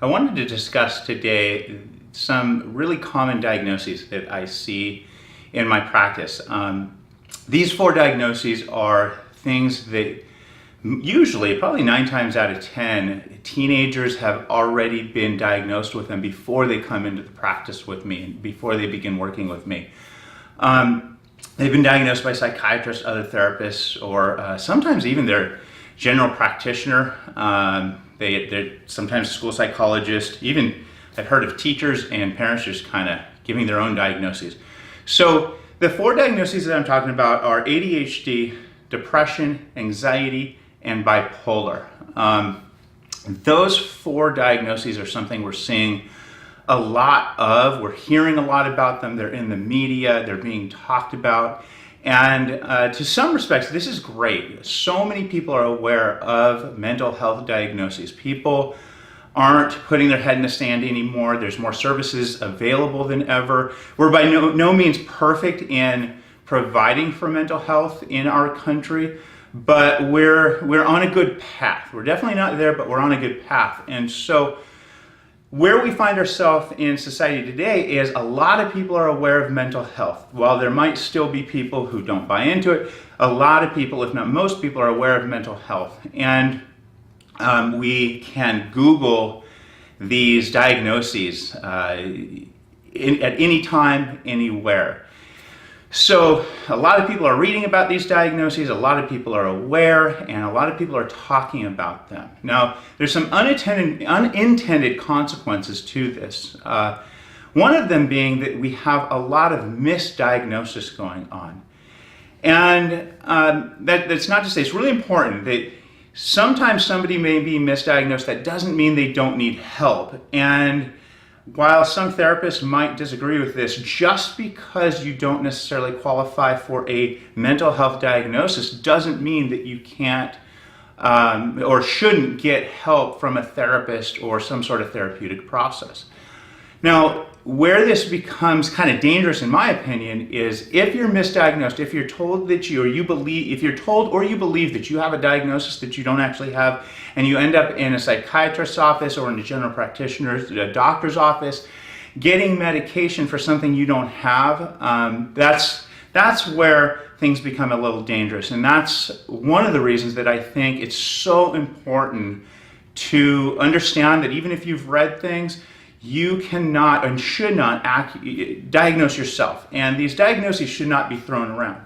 I wanted to discuss today some really common diagnoses that I see in my practice. These four diagnoses are things that usually, probably 9 times out of 10, teenagers have already been diagnosed with them before they come into the practice with me, before they begin working with me. They've been diagnosed by psychiatrists, other therapists, or sometimes even their general practitioner. They're sometimes school psychologists. Even I've heard of teachers and parents just kind of giving their own diagnoses. So the four diagnoses that I'm talking about are ADHD, depression, anxiety, and bipolar. Those four diagnoses are something we're seeing a lot of. We're hearing a lot about them. They're in the media. They're being talked about. And to some respects, this is great. So many people are aware of mental health diagnoses. People aren't putting their head in the sand anymore. There's more services available than ever. We're by no means perfect in providing for mental health in our country, but we're on a good path. We're definitely not there, but we're on a good path. And so where we find ourselves in society today is a lot of people are aware of mental health. While there might still be people who don't buy into it, a lot of people, if not most people, are aware of mental health. And we can Google these diagnoses at any time, anywhere. So a lot of people are reading about these diagnoses, a lot of people are aware, and a lot of people are talking about them. Now, there's some unintended consequences to this. One of them being that we have a lot of misdiagnosis going on. And that's not to say, it's really important that sometimes somebody may be misdiagnosed. That doesn't mean they don't need help. And while some therapists might disagree with this, just because you don't necessarily qualify for a mental health diagnosis doesn't mean that you can't or shouldn't get help from a therapist or some sort of therapeutic process. Now, where this becomes kind of dangerous, in my opinion, is if you're misdiagnosed, if you're told that if you're told or you believe that you have a diagnosis that you don't actually have, and you end up in a psychiatrist's office or in a general practitioner's, a doctor's office, getting medication for something you don't have, that's where things become a little dangerous. And that's one of the reasons that I think it's so important to understand that even if you've read things, you cannot and should not diagnose yourself. And these diagnoses should not be thrown around.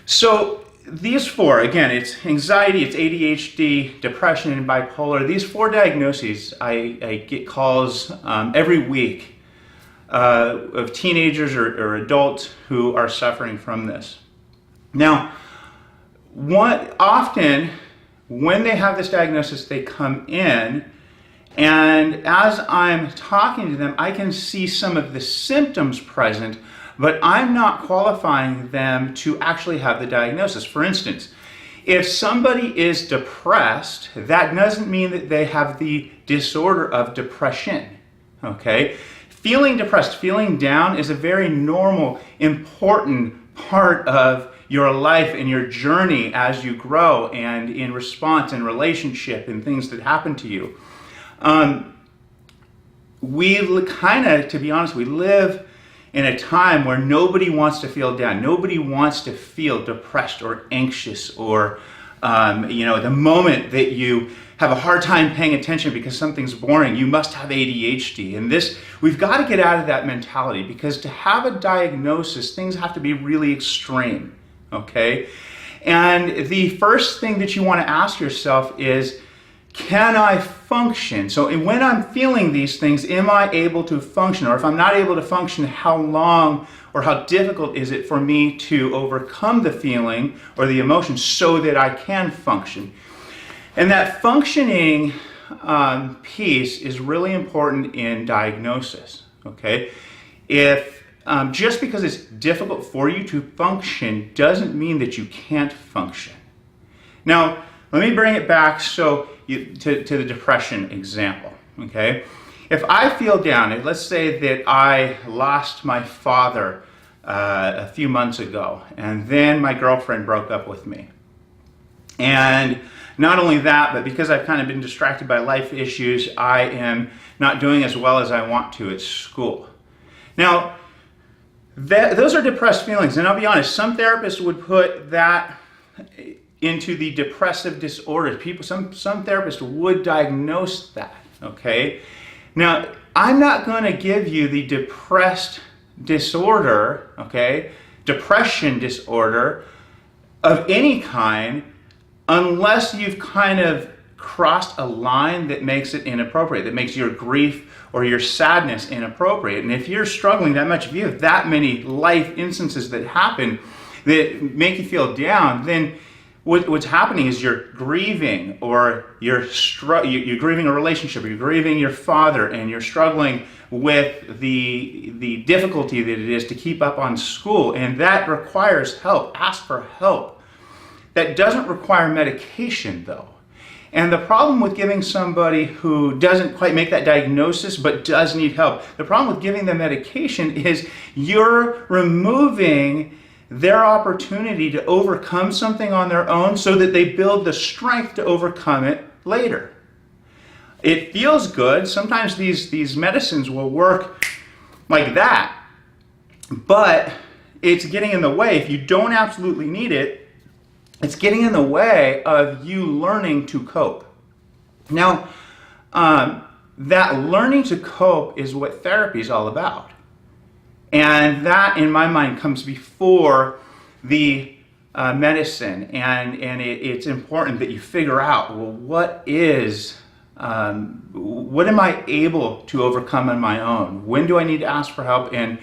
So these four, again, it's anxiety, it's ADHD, depression, and bipolar. These four diagnoses, I get calls every week of teenagers or adults who are suffering from this. Now, often when they have this diagnosis, they come in, and as I'm talking to them, I can see some of the symptoms present, but I'm not qualifying them to actually have the diagnosis. For instance, if somebody is depressed, that doesn't mean that they have the disorder of depression, okay? Feeling depressed, feeling down is a very normal, important part of your life and your journey as you grow and in response and relationship and things that happen to you. We kind of, to be honest, we live in a time where nobody wants to feel down. Nobody wants to feel depressed or anxious or, the moment that you have a hard time paying attention because something's boring, you must have ADHD. And we've got to get out of that mentality, because to have a diagnosis, things have to be really extreme, okay? And the first thing that you want to ask yourself is, can I function? So when I'm feeling these things, am I able to function? Or if I'm not able to function, how long or how difficult is it for me to overcome the feeling or the emotion so that I can function? And that functioning piece is really important in diagnosis, okay? If just because it's difficult for you to function doesn't mean that you can't function. Now, let me bring it back to the depression example, okay? If I feel down, let's say that I lost my father a few months ago, and then my girlfriend broke up with me. And not only that, but because I've kind of been distracted by life issues, I am not doing as well as I want to at school. Now, those are depressed feelings, and I'll be honest, some therapists would put that into the depressive disorders. Some therapists would diagnose that, okay? Now, I'm not going to give you the depressed disorder, okay, depression disorder of any kind, unless you've kind of crossed a line that makes it inappropriate, that makes your grief or your sadness inappropriate. And if you're struggling that much, if you have that many life instances that happen that make you feel down, then what's happening is you're grieving, or you're grieving a relationship, or you're grieving your father, and you're struggling with the difficulty that it is to keep up on school, and that requires help. Ask for help. That doesn't require medication, though. And the problem with giving somebody who doesn't quite make that diagnosis but does need help, the problem with giving them medication is you're removing their opportunity to overcome something on their own so that they build the strength to overcome it later. It feels good. Sometimes these medicines will work like that, but it's getting in the way. If you don't absolutely need it, it's getting in the way of you learning to cope. Now, that learning to cope is what therapy is all about. And that, in my mind, comes before the medicine. And it's important that you figure out, well, what am I able to overcome on my own? When do I need to ask for help? And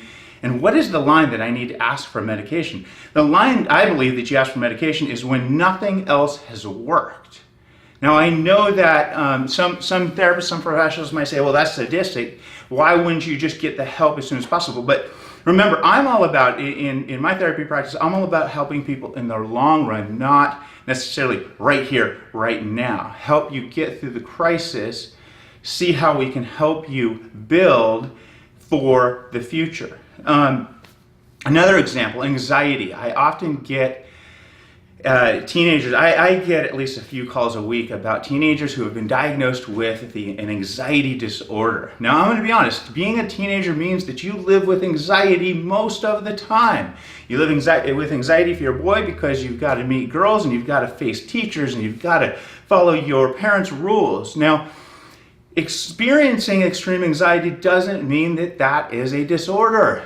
what is the line that I need to ask for medication? The line, I believe, that you ask for medication is when nothing else has worked. Now, I know that some therapists, some professionals might say, well, that's sadistic. Why wouldn't you just get the help as soon as possible? But remember, I'm all about, in my therapy practice, I'm all about helping people in the long run, not necessarily right here, right now. Help you get through the crisis, see how we can help you build for the future. Another example, anxiety. I often get teenagers, I get at least a few calls a week about teenagers who have been diagnosed with an anxiety disorder. Now, I'm going to be honest, being a teenager means that you live with anxiety most of the time. You live with anxiety if you're a boy because you've got to meet girls, and you've got to face teachers, and you've got to follow your parents' rules. Now, experiencing extreme anxiety doesn't mean that that is a disorder.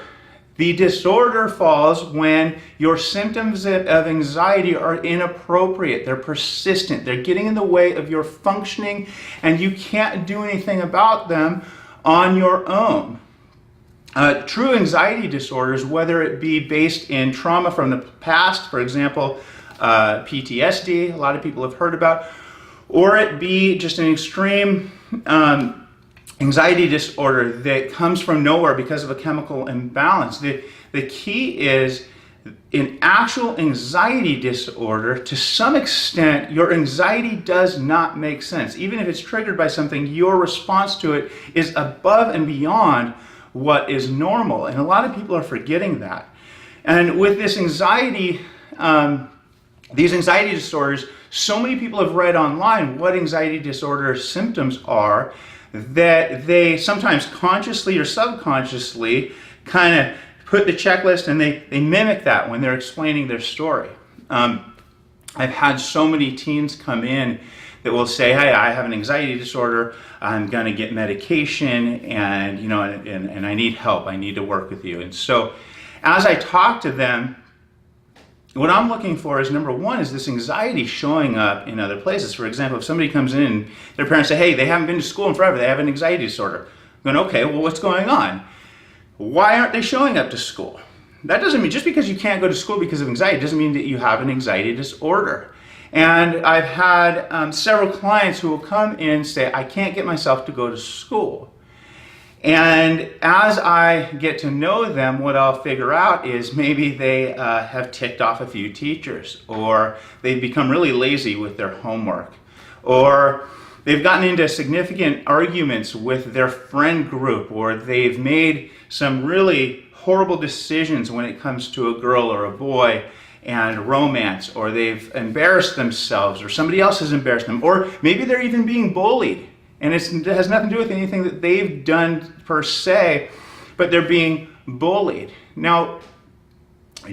The disorder falls when your symptoms of anxiety are inappropriate, they're persistent, they're getting in the way of your functioning, and you can't do anything about them on your own. True anxiety disorders, whether it be based in trauma from the past, for example, PTSD, a lot of people have heard about, or it be just an extreme anxiety disorder that comes from nowhere because of a chemical imbalance. The key is, in actual anxiety disorder, to some extent, your anxiety does not make sense. Even if it's triggered by something, your response to it is above and beyond what is normal. And a lot of people are forgetting that. And with this anxiety, these anxiety disorders, so many people have read online what anxiety disorder symptoms are, that they sometimes consciously or subconsciously kind of put the checklist, and they mimic that when they're explaining their story. I've had so many teens come in that will say, hey, I have an anxiety disorder, I'm going to get medication, and and I need help, I need to work with you. And so as I talk to them, what I'm looking for is, number one, is this anxiety showing up in other places. For example, if somebody comes in and their parents say, hey, they haven't been to school in forever, they have an anxiety disorder. I'm going, okay, well, what's going on? Why aren't they showing up to school? That doesn't mean, just because you can't go to school because of anxiety, doesn't mean that you have an anxiety disorder. And I've had several clients who will come in and say, I can't get myself to go to school. And as I get to know them, what I'll figure out is maybe they have ticked off a few teachers, or they've become really lazy with their homework, or they've gotten into significant arguments with their friend group, or they've made some really horrible decisions when it comes to a girl or a boy, and romance, or they've embarrassed themselves, or somebody else has embarrassed them, or maybe they're even being bullied. And it has nothing to do with anything that they've done per se, but they're being bullied. Now,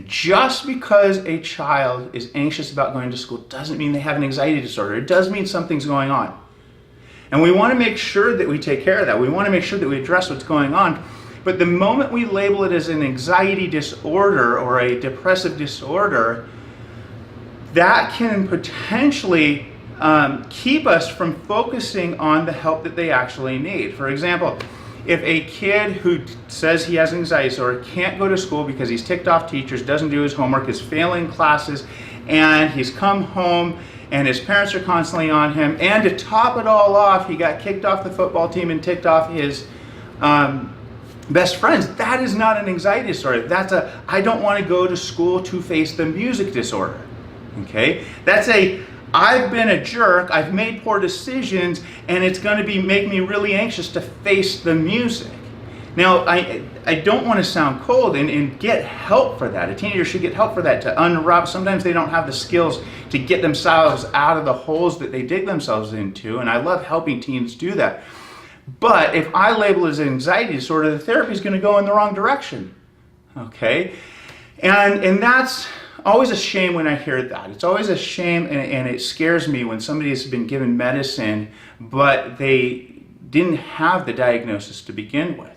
just because a child is anxious about going to school doesn't mean they have an anxiety disorder. It does mean something's going on. And we want to make sure that we take care of that. We want to make sure that we address what's going on. But the moment we label it as an anxiety disorder or a depressive disorder, that can potentially keep us from focusing on the help that they actually need. For example, if a kid who says he has anxiety disorder can't go to school because he's ticked off teachers, doesn't do his homework, is failing classes, and he's come home and his parents are constantly on him, and to top it all off, he got kicked off the football team and ticked off his best friends, that is not an anxiety disorder. That's a, I don't want to go to school to face the music disorder. Okay? That's a, I've been a jerk, I've made poor decisions, and it's going to make me really anxious to face the music. Now, I don't want to sound cold, and get help for that. A teenager should get help for that, to unwrap. Sometimes they don't have the skills to get themselves out of the holes that they dig themselves into, and I love helping teens do that. But if I label it as an anxiety disorder, the therapy is going to go in the wrong direction. Okay? And that's always a shame when I hear that. It's always a shame, and it scares me when somebody has been given medicine, but they didn't have the diagnosis to begin with.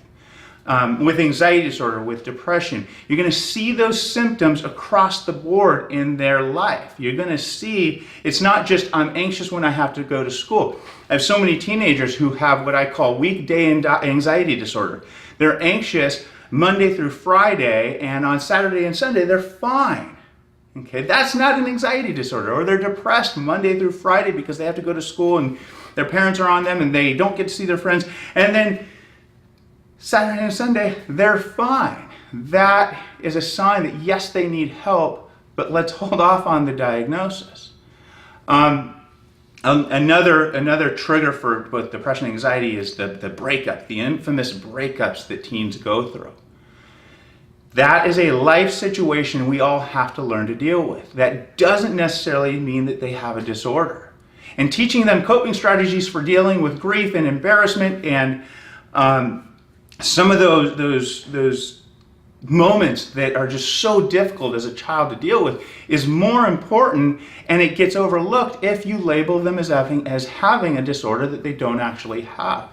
With anxiety disorder, with depression, you're going to see those symptoms across the board in their life. You're going to see, it's not just I'm anxious when I have to go to school. I have so many teenagers who have what I call weekday anxiety disorder. They're anxious Monday through Friday, and on Saturday and Sunday they're fine. Okay, that's not an anxiety disorder. Or they're depressed Monday through Friday because they have to go to school and their parents are on them and they don't get to see their friends. And then Saturday and Sunday, they're fine. That is a sign that yes, they need help, but let's hold off on the diagnosis. Another trigger for both depression and anxiety is the breakup, the infamous breakups that teens go through. That is a life situation we all have to learn to deal with. That doesn't necessarily mean that they have a disorder. And teaching them coping strategies for dealing with grief and embarrassment and some of those moments that are just so difficult as a child to deal with is more important, and it gets overlooked if you label them as having a disorder that they don't actually have.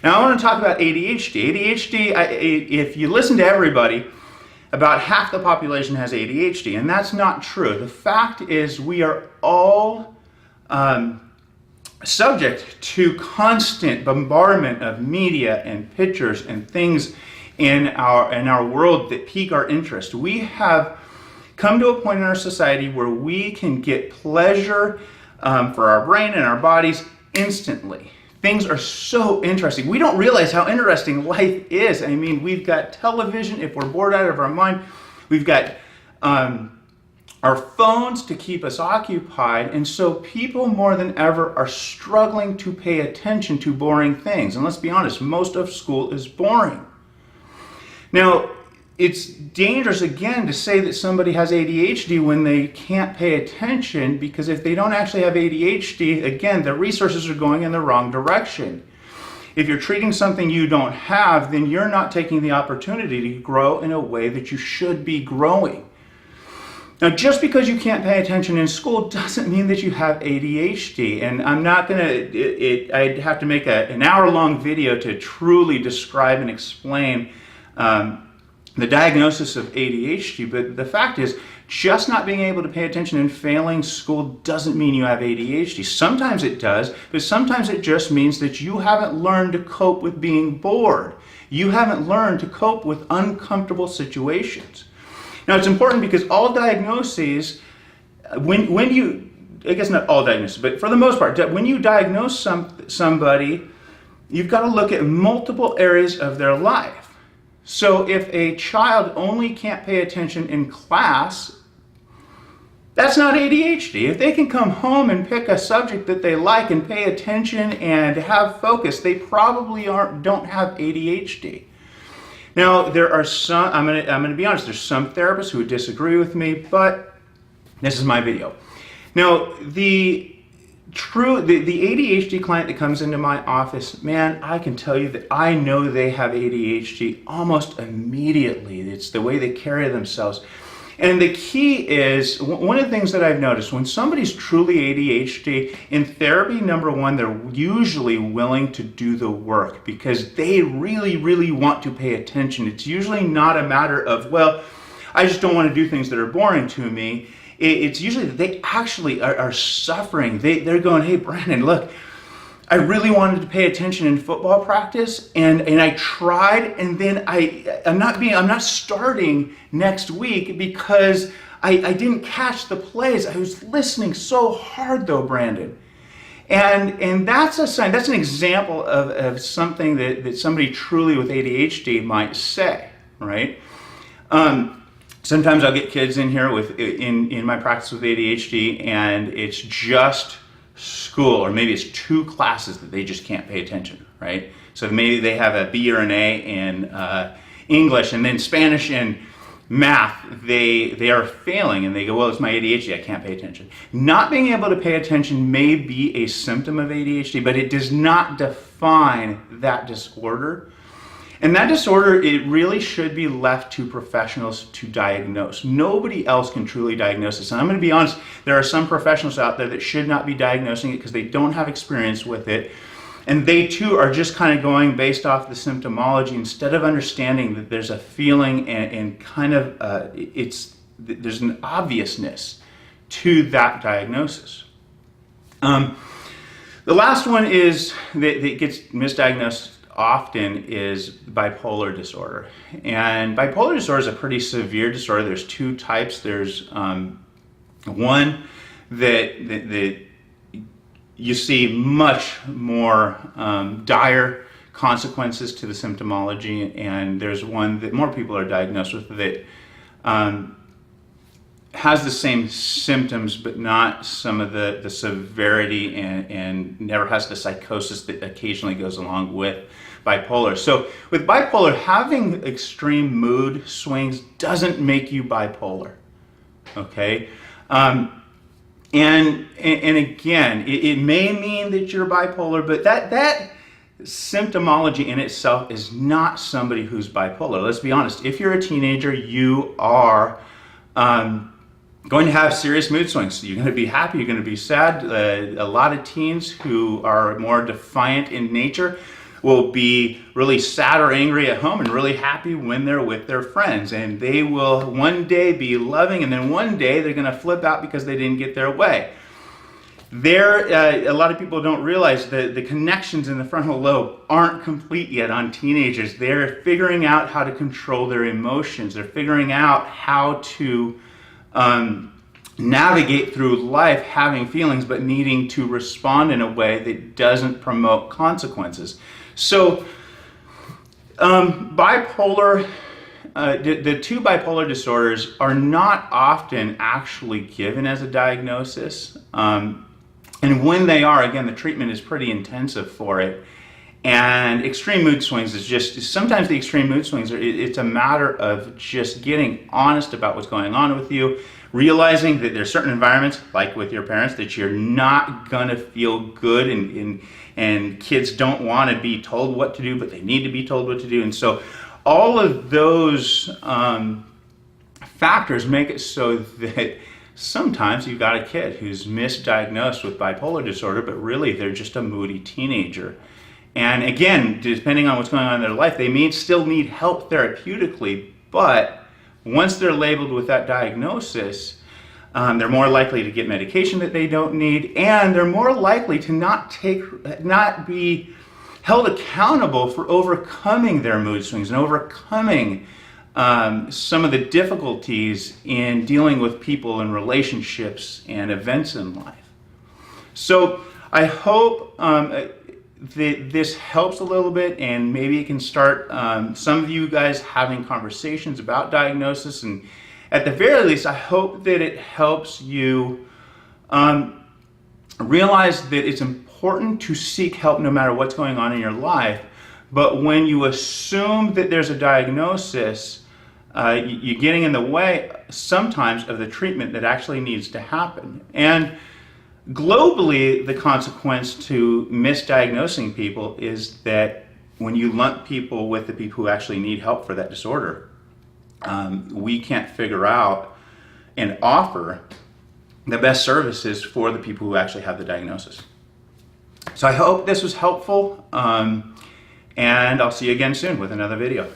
Now I want to talk about ADHD. ADHD, if you listen to everybody, about half the population has ADHD, and that's not true. The fact is we are all subject to constant bombardment of media and pictures and things in our world that pique our interest. We have come to a point in our society where we can get pleasure for our brain and our bodies instantly. Things are so interesting. We don't realize how interesting life is. I mean, we've got television if we're bored out of our mind. We've got our phones to keep us occupied, and so people more than ever are struggling to pay attention to boring things. And let's be honest, most of school is boring. Now, it's dangerous again to say that somebody has ADHD when they can't pay attention, because if they don't actually have ADHD, again, the resources are going in the wrong direction. If you're treating something you don't have, then you're not taking the opportunity to grow in a way that you should be growing. Now, just because you can't pay attention in school doesn't mean that you have ADHD. And I'm not going to, I'd have to make an hour-long video to truly describe and explain the diagnosis of ADHD. But the fact is, just not being able to pay attention and failing school doesn't mean you have ADHD. Sometimes it does, but sometimes it just means that you haven't learned to cope with being bored. You haven't learned to cope with uncomfortable situations. Now, it's important because all diagnoses, when you, I guess not all diagnoses, but for the most part, when you diagnose somebody, you've got to look at multiple areas of their life. So if a child only can't pay attention in class, that's not ADHD. If they can come home and pick a subject that they like and pay attention and have focus, they probably don't have ADHD. Now, there are some, I'm going to be honest, there's some therapists who would disagree with me, but This is my video. Now, the ADHD client that comes into my office, man, I can tell you that I know they have ADHD almost immediately. It's the way they carry themselves. And the key is, one of the things that I've noticed, when somebody's truly ADHD, in therapy, number one, they're usually willing to do the work because they really, really want to pay attention. It's usually not a matter of, well, I just don't want to do things that are boring to me. It's usually that they actually are suffering. They're going, hey, Brandon, look, I really wanted to pay attention in football practice, and I tried, and then I'm not starting next week because I didn't catch the plays. I was listening so hard though, Brandon. And that's a sign, that's an example of something that somebody truly with ADHD might say, right? Sometimes I'll get kids in here in my practice with ADHD, and it's just school, or maybe it's 2 classes that they just can't pay attention, right? So maybe they have a B or an A in English, and then Spanish and math, they are failing, and they go, well, it's my ADHD, I can't pay attention. Not being able to pay attention may be a symptom of ADHD, but it does not define that disorder. And that disorder, it really should be left to professionals to diagnose. Nobody else can truly diagnose this. And I'm going to be honest, there are some professionals out there that should not be diagnosing it because they don't have experience with it. And they too are just kind of going based off the symptomology instead of understanding that there's a feeling and kind of there's an obviousness to that diagnosis. The last one is that gets misdiagnosed often is bipolar disorder. And bipolar disorder is a pretty severe disorder. There's 2 types. There's one that you see much more dire consequences to the symptomology, and there's one that more people are diagnosed with that has the same symptoms but not some of the severity and never has the psychosis that occasionally goes along with bipolar. So with bipolar, having extreme mood swings doesn't make you bipolar, okay? And again, it may mean that you're bipolar, but that symptomology in itself is not somebody who's bipolar. Let's be honest, if you're a teenager, you are going to have serious mood swings. You're going to be happy, you're going to be sad. A lot of teens who are more defiant in nature will be really sad or angry at home and really happy when they're with their friends. And they will one day be loving, and then one day they're going to flip out because they didn't get their way. A lot of people don't realize that the connections in the frontal lobe aren't complete yet on teenagers. They're figuring out how to control their emotions. They're figuring out how to navigate through life having feelings but needing to respond in a way that doesn't promote consequences. So bipolar, the 2 bipolar disorders are not often actually given as a diagnosis. And when they are, again, the treatment is pretty intensive for it. And extreme mood swings is just, sometimes the extreme mood swings, it's a matter of just getting honest about what's going on with you, realizing that there's certain environments, like with your parents, that you're not gonna feel good, and kids don't wanna be told what to do, but they need to be told what to do. And so all of those factors make it so that sometimes you've got a kid who's misdiagnosed with bipolar disorder, but really they're just a moody teenager. And again, depending on what's going on in their life, they may still need help therapeutically, but once they're labeled with that diagnosis, they're more likely to get medication that they don't need, and they're more likely to not be held accountable for overcoming their mood swings and overcoming some of the difficulties in dealing with people and relationships and events in life. So I hope this helps a little bit, and maybe it can start some of you guys having conversations about diagnosis, and at the very least, I hope that it helps you realize that it's important to seek help no matter what's going on in your life, but when you assume that there's a diagnosis, you're getting in the way sometimes of the treatment that actually needs to happen. And globally, the consequence to misdiagnosing people is that when you lump people with the people who actually need help for that disorder, we can't figure out and offer the best services for the people who actually have the diagnosis. So I hope this was helpful, and I'll see you again soon with another video.